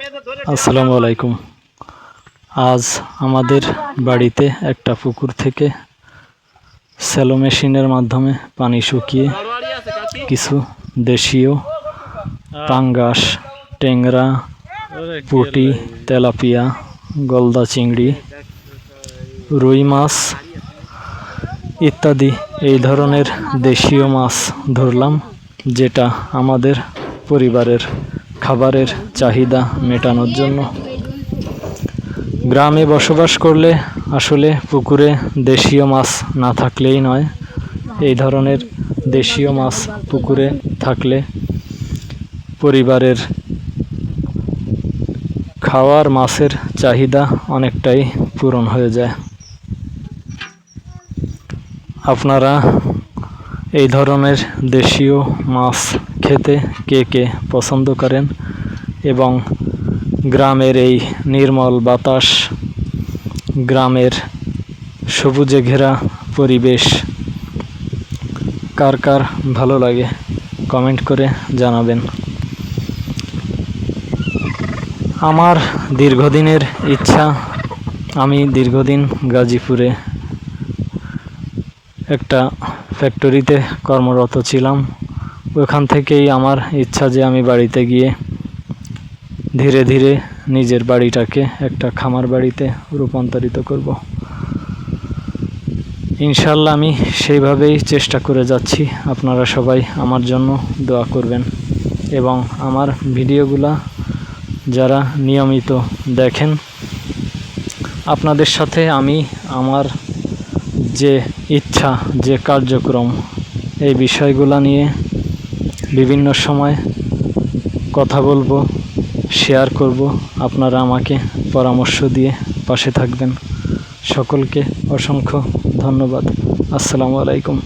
আসসালামু আলাইকুম। আজ আমাদের বাড়িতে একটা পুকুর থেকে স্যালো মেশিনের মাধ্যমে পানি শুকিয়ে কিছু দেশীয় পাঙ্গাস, ট্যাংরা, পুঁটি, তেলাপিয়া, গলদা চিংড়ি, রুই মাছ ইত্যাদি এই ধরনের দেশীয় মাছ ধরলাম, যেটা আমাদের পরিবারের খাবারের চাহিদা মেটানোর জন্য। গ্রামে বসবাস করলে আসলে পুকুরে দেশীয় মাছ না থাকলেই নয়। এই ধরনের দেশীয় মাছ পুকুরে থাকলে পরিবারের খাওয়ার মাছের চাহিদা অনেকটাই পূরণ হয়ে যায়। আপনারা এই ধরনের দেশীয় মাছ খেতে কে কে পছন্দ করেন এবং গ্রামের এই নির্মল বাতাস, গ্রামের সবুজে ঘেরা পরিবেশ কার কার ভালো লাগে কমেন্ট করে জানাবেন। আমার দীর্ঘদিনের ইচ্ছা, আমি দীর্ঘদিন গাজীপুরে একটা ফ্যাক্টরিতে কর্মরত ছিলাম। ওখান থেকেই আমার ইচ্ছা যে আমি বাড়িতে গিয়ে ধীরে ধীরে নিজের বাড়িটাকে একটা খামার বাড়িতে রূপান্তরিত করব। ইনশাল্লাহ আমি সেইভাবেই চেষ্টা করে যাচ্ছি। আপনারা সবাই আমার জন্য দোয়া করবেন এবং আমার ভিডিওগুলা যারা নিয়মিত দেখেন, আপনাদের সাথে আমি আমার যে ইচ্ছা, যে কার্যক্রম, এই বিষয়গুলো নিয়ে বিভিন্ন সময় কথা বলবো, শেয়ার করব। আপনারা আমাকে পরামর্শ দিয়ে পাশে থাকবেন। সকলকে অসংখ্য ধন্যবাদ। আসসালামু আলাইকুম।